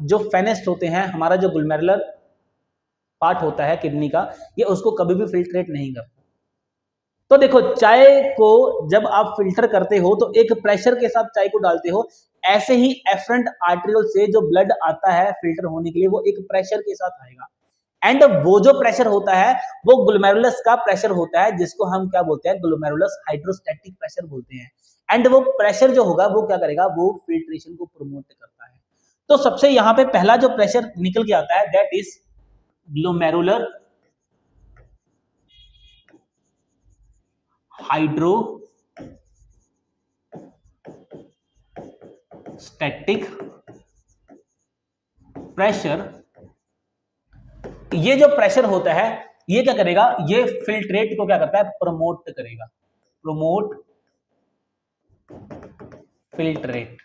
जो फेनेस्ट होते हैं, हमारा जो ग्लोमेरुलर पार्ट होता है किडनी का, ये उसको कभी भी फिल्ट्रेट नहीं करता। तो देखो, चाय को जब आप फिल्टर करते हो तो एक प्रेशर के साथ चाय को डालते हो, ऐसे ही एफरेंट आर्टरियल से जो ब्लड आता है फिल्टर होने के लिए, वो एक प्रेशर के साथ आएगा। एंड वो जो प्रेशर होता है वो ग्लोमेरुलस का प्रेशर होता है, जिसको हम क्या बोलते हैं, ग्लोमेरुलस हाइड्रोस्टैटिक प्रेशर बोलते हैं। एंड वो प्रेशर जो होगा वो क्या करेगा, वो फिल्ट्रेशन को प्रमोट करता है। तो सबसे यहाँ पे पहला जो प्रेशर निकल के आता है, that is glomerular hydrostatic pressure. ये जो प्रेशर होता है, ये क्या करेगा, ये फिल्ट्रेट को क्या करता है, प्रमोट करेगा, प्रमोट फिल्ट्रेट।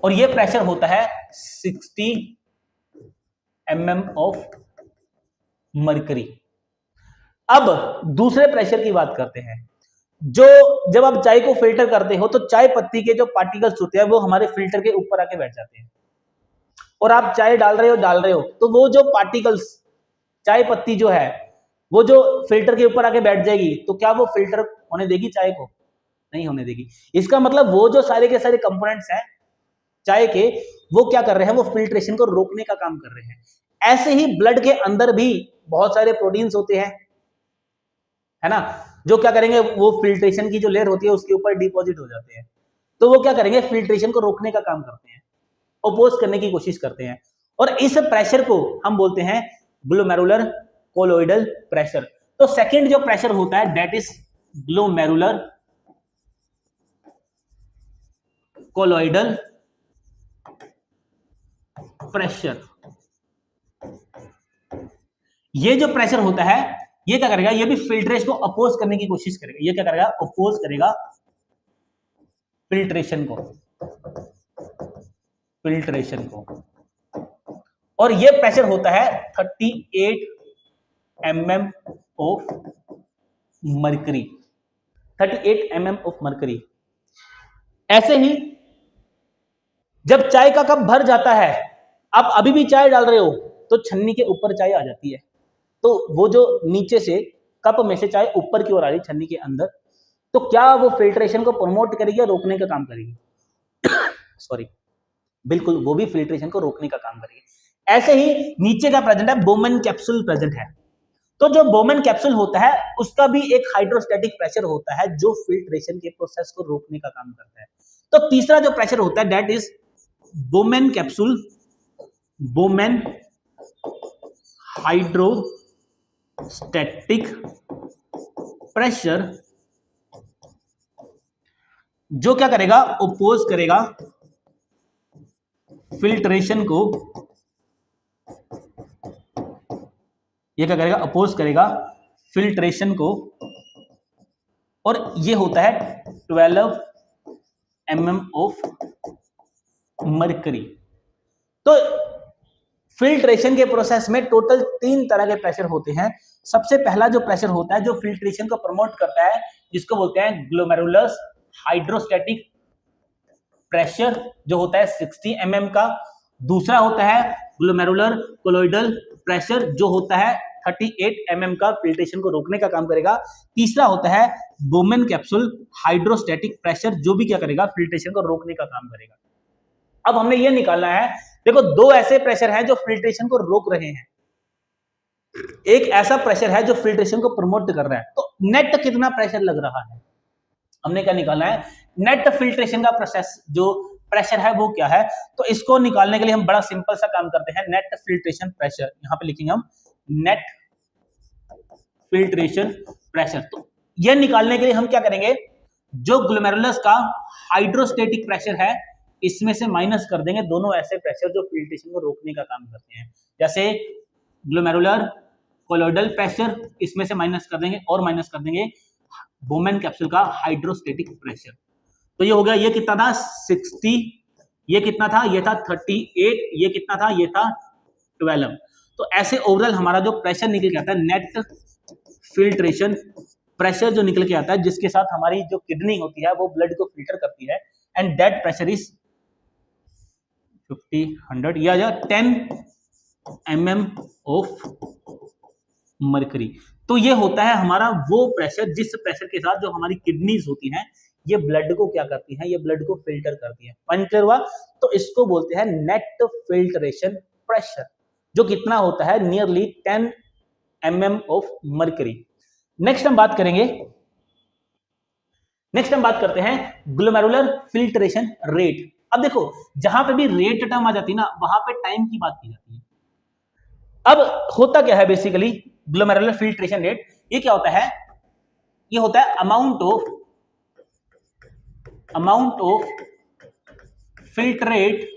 और ये प्रेशर होता है 60 mm ऑफ मर्करी। अब दूसरे प्रेशर की बात करते हैं। जो जब आप चाय को फिल्टर करते हो तो चाय पत्ती के जो पार्टिकल्स होते हैं वो हमारे फिल्टर के ऊपर आके बैठ जाते हैं, और आप चाय डाल रहे हो तो वो जो पार्टिकल्स, चाय पत्ती जो है वो जो फिल्टर के ऊपर आके बैठ जाएगी, तो क्या वो फिल्टर होने देगी चाय को? नहीं होने देगी। इसका मतलब वो जो सारे के सारे कंपोनेंट्स हैं चाय के, वो क्या कर रहे हैं, वो फिल्ट्रेशन को रोकने का काम कर रहे हैं। ऐसे ही ब्लड के अंदर भी बहुत सारे प्रोटीन्स होते हैं, है ना, जो क्या करेंगे, वो फिल्ट्रेशन की जो लेयर होती है उसके ऊपर डिपॉजिट हो जाते हैं। तो वो क्या करेंगे, फिल्ट्रेशन को रोकने का काम करते हैं, अपोज करने की कोशिश करते हैं। और इस प्रेशर को हम बोलते हैं ग्लोमेरुलर कोलोइडल प्रेशर। तो सेकंड जो प्रेशर होता है, that is glomerular colloidal pressure. ये जो प्रेशर होता है, ये क्या करेगा, ये भी फिल्ट्रेशन को अपोज करने की कोशिश करेगा। ये क्या करेगा, अपोज करेगा फिल्ट्रेशन को। और ये प्रेशर होता है 38 mm of mercury, 38 mm of mercury. ऐसे ही जब चाय का कप भर जाता है, आप अभी भी चाय डाल रहे हो तो छन्नी के ऊपर चाय आ जाती है, तो वो जो नीचे से कप में से चाय ऊपर की ओर आ रही छन्नी के अंदर, तो क्या वो फिल्ट्रेशन को प्रमोट करेगी या रोकने का काम करेगी? सॉरी, बिल्कुल, वो भी फिल्ट्रेशन को रोकने का काम करेगी। ऐसे ही नीचे का प्रेजेंट है, बोमेन कैप्सूल प्रेजेंट है। तो जो बोमेन कैप्सूल होता है उसका भी एक हाइड्रोस्टैटिक प्रेशर होता है जो फिल्ट्रेशन के प्रोसेस को रोकने का काम करता है। तो तीसरा जो प्रेशर होता है, that is Bowman capsule, बोमेन hydrostatic pressure, जो क्या करेगा, अपोज करेगा फिल्ट्रेशन को। ये क्या करेगा, अपोज करेगा फिल्ट्रेशन को। और ये होता है 12 mm ऑफ मर्करी। तो फिल्ट्रेशन के प्रोसेस में टोटल 3 तरह के प्रेशर होते हैं। सबसे पहला जो प्रेशर होता है जो फिल्ट्रेशन को प्रमोट करता है, जिसको बोलते हैं ग्लोमेरुलस हाइड्रोस्टैटिक प्रेशर, जो होता है 60 mm का। दूसरा होता है ग्लोमेरुलर कोलोइडल प्रेशर, जो होता है 38 mm का, फिल्ट्रेशन को रोकने का काम करेगा। तीसरा होता है बोमेन कैप्सूल हाइड्रोस्टैटिक प्रेशर, जो भी क्या करेगा, फिल्ट्रेशन को रोकने का काम करेगा। अब हमने ये निकालना है, देखो दो ऐसे प्रेशर हैं जो फिल्ट्रेशन को रोक रहे हैं, एक ऐसा प्रेशर है जो फिल्ट्रेशन को प्रमोट कर रहा है। तो नेट कितना प्रेशर लग रहा है, हमने क्या निकालना है, नेट फिल्ट्रेशन का प्रोसेस जो प्रेशर है वो क्या है। तो इसको निकालने के लिए हम बड़ा सिंपल सा काम करते हैं, नेट फिल्ट्रेशन प्रेशर, यहां पे लिखेंगे हम नेट फिल्ट्रेशन प्रेशर। तो यह निकालने के लिए हम क्या करेंगे, जो ग्लोमेरुलस का हाइड्रोस्टेटिक प्रेशर है इसमें से माइनस कर देंगे दोनों ऐसे प्रेशर जो फिल्ट्रेशन को रोकने का काम करते हैं, जैसे ग्लोमेरुलर कोलोइडल प्रेशर, इसमें से माइनस कर देंगे और माइनस कर देंगे बोमेन कैप्सूल का हाइड्रोस्टेटिक प्रेशर। तो ये हो गया, ये कितना था 60, ये कितना था, ये था 38, ये कितना था, ये था 12। तो ऐसे ओवरऑल हमारा जो प्रेशर निकल के आता है, नेट फिल्ट्रेशन प्रेशर जो निकल के आता है, जिसके साथ हमारी जो किडनी होती है वो ब्लड को फिल्टर करती है, एंड दैट प्रेशर इज 50 या 10 mm ऑफ मर्करी। तो ये होता है हमारा वो प्रेशर जिस प्रेशर के साथ जो हमारी किडनीज होती हैं ये ब्लड को क्या करती हैं, ये ब्लड को फिल्टर करती है। पॉइंट क्लियर हुआ। तो इसको बोलते हैं नेट फिल्ट्रेशन प्रेशर, जो कितना होता है, nearly 10 mm of mercury. Next हम बात करेंगे, नेक्स्ट हम बात करते हैं ग्लोमेरुलर फिल्ट्रेशन रेट। अब देखो जहां पे भी रेट टर्म आ जाती है ना, वहां पे टाइम की बात की जाती है। अब होता क्या है बेसिकली ग्लोमेरुलर फिल्ट्रेशन रेट, ये क्या होता है, ये होता है amount of filtrate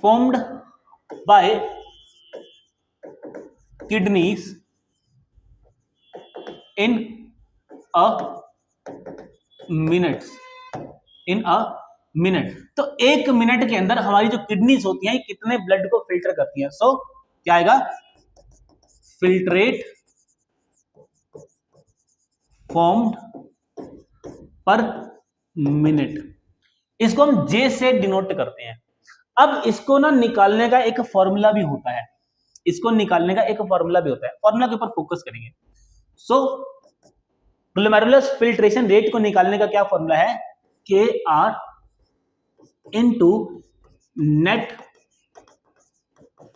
formed by kidneys in a minute, तो एक मिनट के अंदर हमारी जो किडनीज होती हैं कितने ब्लड को फिल्टर करती हैं। सो क्या आएगा, फिल्ट्रेट फॉर्म्ड पर मिनट, इसको हम जे से डिनोट करते हैं। अब इसको ना निकालने का एक फॉर्मूला भी होता है, इसको निकालने का एक फॉर्मूला भी होता है, फॉर्मूला के ऊपर फोकस करेंगे। सो ग्लोमेरुलर फिल्ट्रेशन रेट को निकालने का क्या फॉर्मूला है, K R into net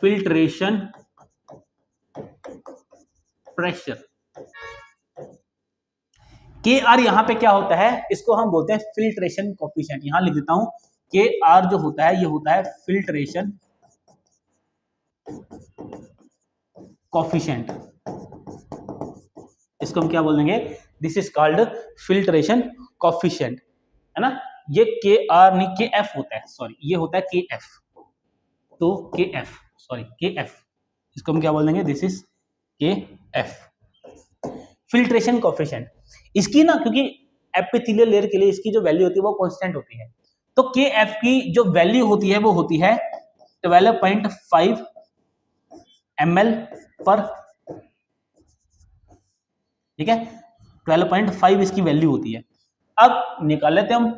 filtration pressure. K R यहां पे क्या होता है, इसको हम बोलते हैं फिल्ट्रेशन कोफिशिएंट। यहां लिख देता हूं, के आर जो होता है ये होता है फिल्ट्रेशन कोफिशिएंट, इसको हम क्या बोल देंगे, this is called filtration coefficient, है ना। ये के आर नहीं, के एफ होता है, सॉरी ये होता है के एफ, तो के एफ, सॉरी के एफ, इसको हम क्या बोल देंगे, दिस इज के एफ फिल्ट्रेशन कोफिशिएंट। इसकी ना क्योंकि एपिथेलियल लेयर के लिए इसकी जो वैल्यू होती है वो कांस्टेंट होती है, तो के एफ की जो वैल्यू होती है वो होती है 12.5 ml पर, ठीक है, 12.5 इसकी वैल्यू होती है। अब निकाल लेते हैं हम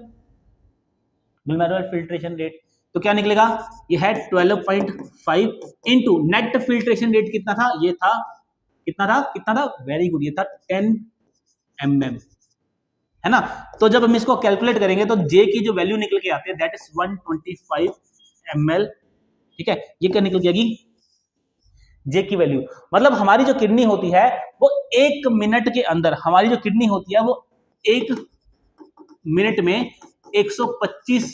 ग्लोमेरुलर फिल्ट्रेशन रेट, तो क्या निकलेगा, ये है 12.5 इनटू नेट फिल्ट्रेशन रेट कितना था, ये था कितना था, वेरी गुड, ये था 10 mm, है ना। तो जब हम इसको कैलकुलेट करेंगे तो जे की जो वैल्यू निकल के आती है दैट इज 125 ml, ठीक है, ये क्या निकल जाएगी, जे की वैल्यू, मतलब हमारी जो किडनी होती है वो एक मिनट के अंदर, हमारी जो किडनी होती है वो एक मिनट में 125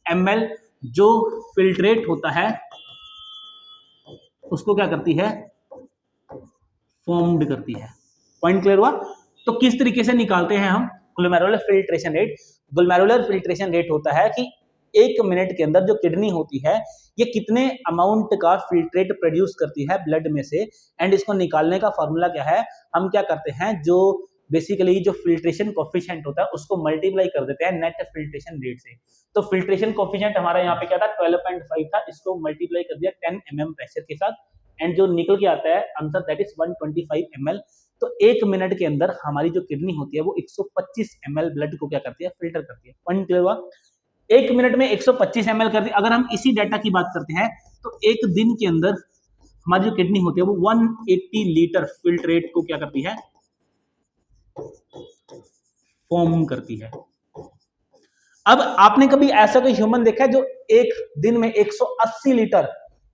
ml जो फिल्ट्रेट होता है उसको क्या करती है, फॉर्म्ड करती है। पॉइंट क्लियर हुआ। तो किस तरीके से निकालते हैं हम glomerular filtration rate, glomerular filtration rate होता है कि एक मिनट के अंदर जो किडनी होती है ये कितने अमाउंट का फिल्ट्रेट प्रोड्यूस करती है ब्लड में से, एंड इसको निकालने का फॉर्मूला क्या है, हम क्या करते हैं, जो बेसिकली जो फिल्ट्रेशन कोफिशिएंट होता है उसको मल्टीप्लाई कर देते हैं नेट फिल्ट्रेशन रेट से। तो फिल्ट्रेशन कोफिशिएंट हमारा यहाँ पे क्या था 12.5 था, इसको मल्टीप्लाई कर दिया 10 mm प्रेशर के साथ, एंड जो निकल के आता है आंसर दैट इज 125 ml। तो एक मिनट के अंदर हमारी जो किडनी होती है वो 125 ml ब्लड को क्या करती है, फिल्टर करती है। पॉइंट क्लियर हुआ। एक मिनट में 125 ml करती है। अगर हम इसी डाटा की बात करते हैं तो एक दिन के अंदर हमारी जो किडनी होती है वो 180 लीटर फिल्ट्रेट को क्या करती है, फॉर्म करती है। अब आपने कभी ऐसा कोई ह्यूमन देखा है जो एक दिन में 180 लीटर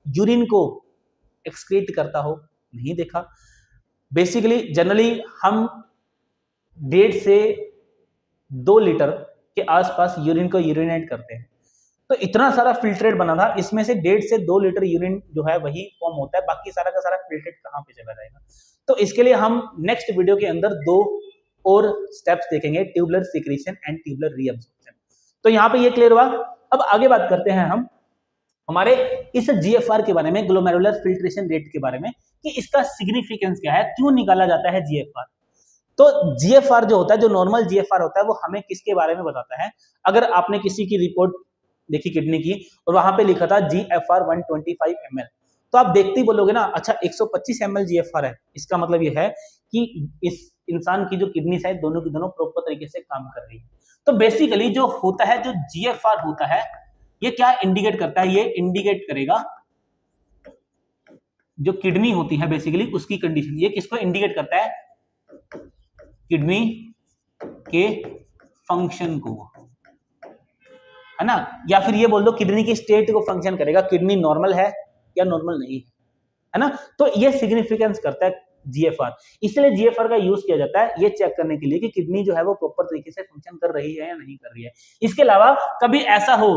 यूरिन को एक्सक्रीट करता हो? नहीं देखा। बेसिकली जनरली हम 1.5 से 2 लीटर के आसपास यूरिन को यूरिनेट करते हैं। तो इतना सारा फिल्ट्रेट बना था, इसमें से 1.5 से 2 लीटर यूरिन जो है वही फॉर्म होता है, बाकी सारा का सारा फिल्ट्रेट कहाँ पे चला जाएगा? तो इसके लिए हम नेक्स्ट वीडियो के अंदर 2 और स्टेप्स देखेंगे, tubular secretion and tubular reabsorption. तो यहाँ पे ये क्लियर हुआ। अब आगे बात करते हैं हम हमारे इस जीएफआर के बारे में, ग्लोमेरुलर फिल्ट्रेशन रेट के बारे में, कि इसका सिग्निफिकेंस क्या है, क्यों निकाला जाता है जीएफआर। तो जीएफआर जो होता है, जो नॉर्मल जीएफआर होता है, वो हमें किसके बारे में बताता है? अगर आपने किसी की रिपोर्ट देखी किडनी की और वहां पे लिखा था जीएफआर 125 ml, तो आप देखते ही बोलोगे ना, अच्छा 125 ml जीएफआर है, इसका मतलब ये है कि इस इंसान की जो किडनी साइड दोनों की दोनों प्रॉपर तरीके से काम कर रही है। तो बेसिकली जो होता है, जो जीएफआर होता है, ये क्या इंडिकेट करता है? ये इंडिकेट करेगा जो किडनी होती है बेसिकली उसकी कंडीशन। ये किसको इंडिकेट करता है? किडनी के फंक्शन को, है ना? या फिर ये बोल दो किडनी की स्टेट को फंक्शन करेगा, किडनी नॉर्मल है या नॉर्मल नहीं है ना? तो ये सिग्निफिकेंस करता है जीएफआर। इसलिए जीएफआर का यूज किया जाता है ये चेक करने के लिए कि किडनी जो है वो प्रॉपर तरीके से फंक्शन कर रही है या नहीं कर रही है। इसके अलावा कभी ऐसा हो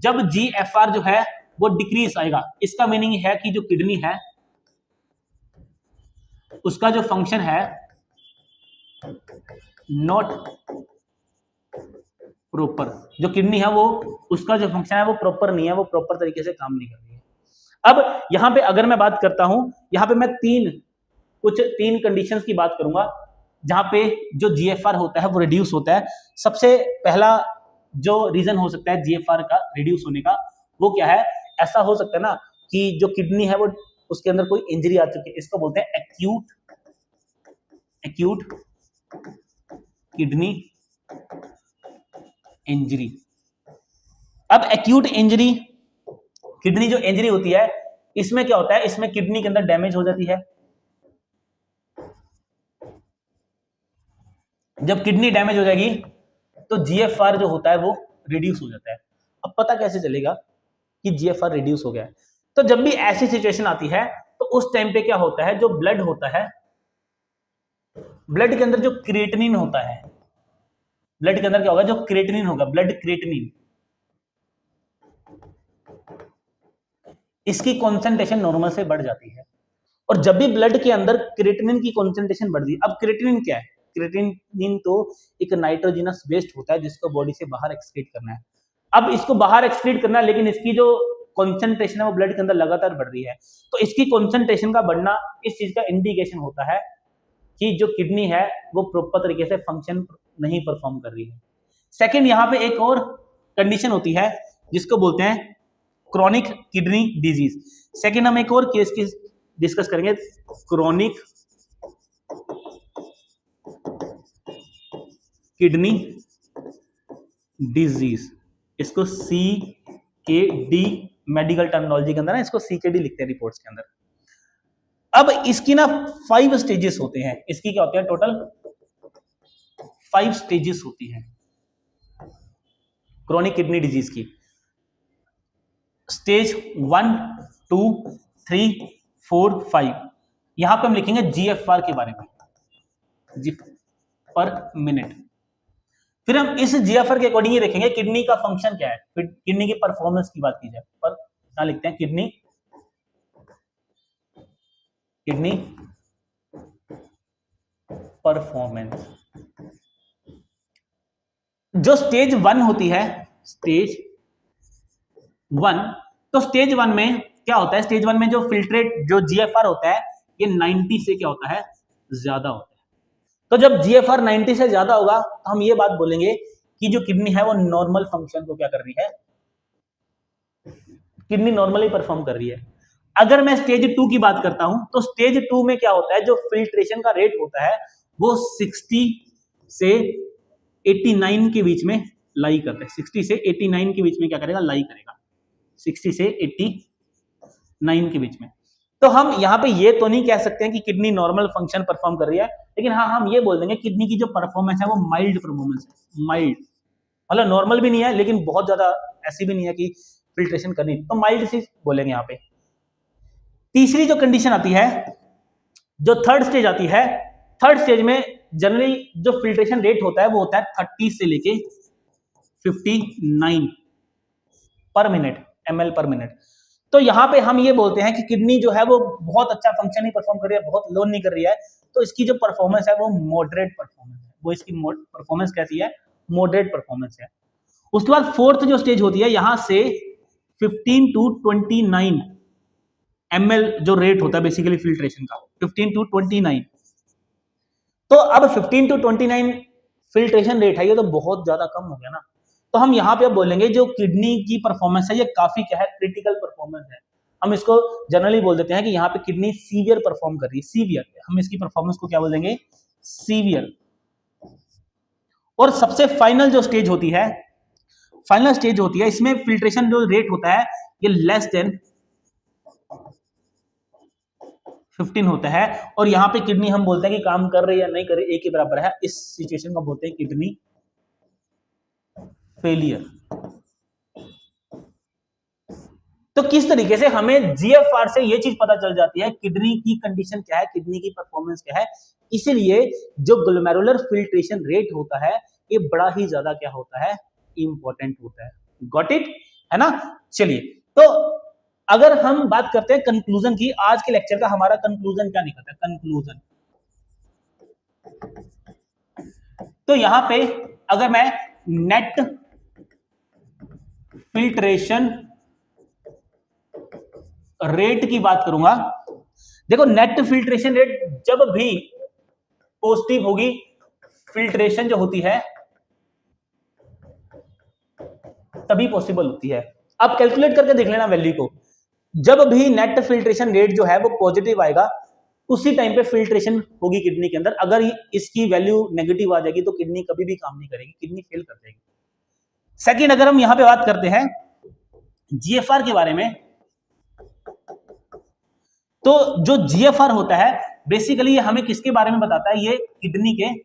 जब जीएफआर जो है वो डिक्रीज आएगा, इसका मीनिंग है कि जो किडनी है उसका जो फंक्शन है नॉट प्रॉपर, जो किडनी है वो उसका जो फंक्शन है वो प्रॉपर नहीं है, वो प्रॉपर तरीके से काम नहीं कर रही है। अब यहां पे अगर मैं बात करता हूं, यहां पे मैं तीन कंडीशंस की बात करूंगा जहां पे जो जीएफआर होता है वो रिड्यूस होता है। सबसे पहला जो रीजन हो सकता है जीएफआर का रिड्यूस होने का, वो क्या है? ऐसा हो सकता है ना कि जो किडनी है वो उसके अंदर कोई इंजरी आ चुकी है, इसको बोलते हैं एक्यूट किडनी इंजरी। अब एक्यूट इंजरी, किडनी जो इंजरी होती है, इसमें क्या होता है? इसमें किडनी के अंदर डैमेज हो जाती है। जब किडनी डैमेज हो जाएगी तो जीएफआर जो होता है वो रिड्यूस हो जाता है। अब पता कैसे चलेगा कि जीएफआर रिड्यूस हो गया है? तो जब भी ऐसी सिचुएशन आती है तो उस टाइम पे क्या होता है, जो ब्लड होता है, ब्लड के अंदर जो क्रिएटिनिन होता है, ब्लड के अंदर क्या होगा? जो क्रिएटिनिन होगा, ब्लड क्रिएटिनिन, इसकी कॉन्सेंट्रेशन नॉर्मल से बढ़ जाती है। और जब भी ब्लड के अंदर क्रिएटिनिन की कॉन्सेंट्रेशन बढ़ गई, अब क्रिएटिनिन क्या है? क्रिएटिनिन तो एक नाइट्रोजिनस वेस्ट होता है जिसको बॉडी से बाहर एक्सक्रीट करना है। अब इसको बाहर एक्सक्रीट करना है, लेकिन इसकी जो कॉन्सेंट्रेशन है वो ब्लड के अंदर लगातार बढ़ रही है। तो इसकी कॉन्सेंट्रेशन का बढ़ना इस चीज का इंडिकेशन होता है कि जो किडनी है वो प्रॉपर तरीके से फंक्शन नहीं परफॉर्म कर रही है। सेकंड, यहाँ पे एक और कंडीशन होती है जिसको बोलते हैं क्रॉनिक किडनी डिजीज। सेकंड हम एक और केस की डिस्कस करेंगे, क्रॉनिक किडनी डिजीज। इसको CKD मेडिकल टर्मिनोलॉजी के अंदर ना, इसको CKD लिखते हैं रिपोर्ट्स के अंदर। अब इसकी ना 5 स्टेजेस होते हैं। इसकी क्या होते हैं? टोटल 5 स्टेजेस होती हैं क्रॉनिक किडनी डिजीज की। स्टेज 1, 2, 3, 4, 5। यहां पे हम लिखेंगे जीएफआर के बारे में, जी पर मिनट। फिर हम इस जीएफआर के अकॉर्डिंग ये देखेंगे किडनी का फंक्शन क्या है। फिर किडनी की परफॉर्मेंस की बात की जाए, पर क्या लिखते हैं? Kidney performance. जो स्टेज 1 होती है, स्टेज 1, तो स्टेज 1 में क्या होता है? स्टेज 1 में जो फिल्ट्रेट, जो जीएफआर होता है, ये 90 से क्या होता है? ज्यादा होता है। तो जब जीएफआर 90 से ज्यादा होगा तो हम ये बात बोलेंगे कि जो किडनी है वो नॉर्मल फंक्शन को क्या कर रही है? किडनी नॉर्मली परफॉर्म कर रही है। अगर मैं स्टेज 2 की बात करता हूं तो स्टेज 2 में क्या होता है? जो फिल्ट्रेशन का रेट होता है वो 60 से 89 के बीच में लाई करता है। 60 से 89 के बीच में क्या करेगा? लाई करेगा 60 से 89 के बीच में। तो हम यहाँ पे ये तो नहीं कह सकते हैं कि किडनी नॉर्मल फंक्शन परफॉर्म कर रही है, लेकिन हाँ हम ये बोल देंगे किडनी की जो परफॉर्मेंस है वो माइल्ड परफॉर्मेंस है, माइल्ड। मतलब नॉर्मल भी नहीं है लेकिन बहुत ज्यादा ऐसी भी नहीं है कि फिल्ट्रेशन करनी, तो माइल्ड सी बोलेंगे यहाँ पे। तीसरी जो कंडीशन आती है, जो थर्ड स्टेज आती है, थर्ड स्टेज में जनरली जो फिल्ट्रेशन रेट होता है वो होता है 30 से लेके 59 पर मिनट, ml पर मिनट। तो यहाँ पे हम ये बोलते हैं कि किडनी जो है वो बहुत अच्छा फंक्शन नहीं परफॉर्म कर रही है, बहुत लो नहीं कर रही है, तो इसकी जो परफॉर्मेंस है वो मॉडरेट परफॉर्मेंस है, वो इसकी परफॉर्मेंस कैसी है, मॉडरेट परफॉर्मेंस है। उसके बाद फोर्थ जो स्टेज होती है, यहां से 15 टू 29 ml जो रेट होता है बेसिकली फिल्ट्रेशन का, 15 टू 29। तो अब 15 टू 29 फिल्ट्रेशन रेट है, ये तो बहुत ज्यादा कम हो गया ना। तो हम यहाँ पे अब बोलेंगे जो किडनी की परफॉर्मेंस है ये काफी क्या है, क्रिटिकल परफॉर्मेंस है। हम इसको जनरली बोल देते हैं कि यहाँ पे किडनी सीवियर परफॉर्म कर रही है, सीवियर, हम इसकी परफॉर्मेंस को क्या बोल देंगे, सीवियर। और सबसे फाइनल जो स्टेज होती है, फाइनल स्टेज होती है, इसमें फिल्ट्रेशन जो रेट होता है ये लेस देन 15 होता है, और यहाँ पे किडनी हम बोलते हैं कि काम कर रही है या नहीं कर रही, एक के बराबर है। इस सिचुएशन को बोलते हैं किडनी फेलियर। तो किस तरीके से हमें जीएफआर से ये चीज पता चल जाती है किडनी की कंडीशन क्या है, किडनी की परफॉर्मेंस क्या है। इसीलिए जो ग्लोमेरुलर फिल्ट्रेशन रेट होता है ये बड़ा ही ज्यादा क्या होता है, इंपॉर्टेंट होता है। गॉट इट, है ना। चलिए, तो अगर हम बात करते हैं कंक्लूजन की, आज के लेक्चर का हमारा कंक्लूजन क्या निकलता है, कंक्लूजन। तो यहां पे अगर मैं नेट फिल्ट्रेशन रेट की बात करूंगा, देखो नेट फिल्ट्रेशन रेट जब भी पॉजिटिव होगी, फिल्ट्रेशन जो होती है तभी पॉसिबल होती है। अब कैलकुलेट करके देख लेना वैल्यू को, जब भी नेट फिल्ट्रेशन रेट जो है वो पॉजिटिव आएगा उसी टाइम पे फिल्ट्रेशन होगी किडनी के अंदर। अगर इसकी वैल्यू नेगेटिव आ जाएगी तो किडनी कभी भी काम नहीं करेगी, किडनी फेल कर जाएगी। सेकंड, अगर हम यहां पे बात करते हैं जीएफआर के बारे में, तो जो जीएफआर होता है बेसिकली ये हमें किसके बारे में बताता है, ये किडनी के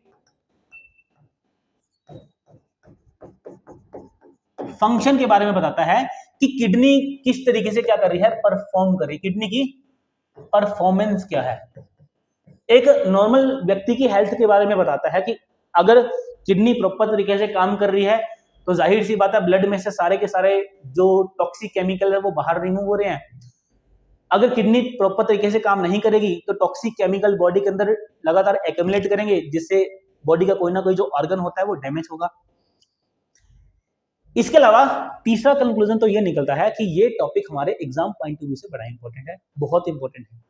फंक्शन के बारे में बताता है कि किडनी किस तरीके से क्या कर रही है, परफॉर्म कर रही है, किडनी की परफॉर्मेंस क्या है। एक नॉर्मल व्यक्ति की हेल्थ के बारे में बताता है कि अगर किडनी प्रॉपर तरीके से काम कर रही है तो जाहिर सी बात है ब्लड में से सारे के सारे जो टॉक्सिक केमिकल है वो बाहर रिमूव हो रहे हैं। अगर किडनी प्रॉपर तरीके से काम नहीं करेगी तो टॉक्सिक केमिकल बॉडी के अंदर लगातार एक्यूमुलेट करेंगे, जिससे बॉडी का कोई ना कोई जो ऑर्गन होता है वो डैमेज होगा। इसके अलावा तीसरा कंक्लूजन तो ये निकलता है कि ये टॉपिक हमारे एग्जाम पॉइंट ऑफ व्यू से बड़ा इंपॉर्टेंट है, बहुत इंपॉर्टेंट है।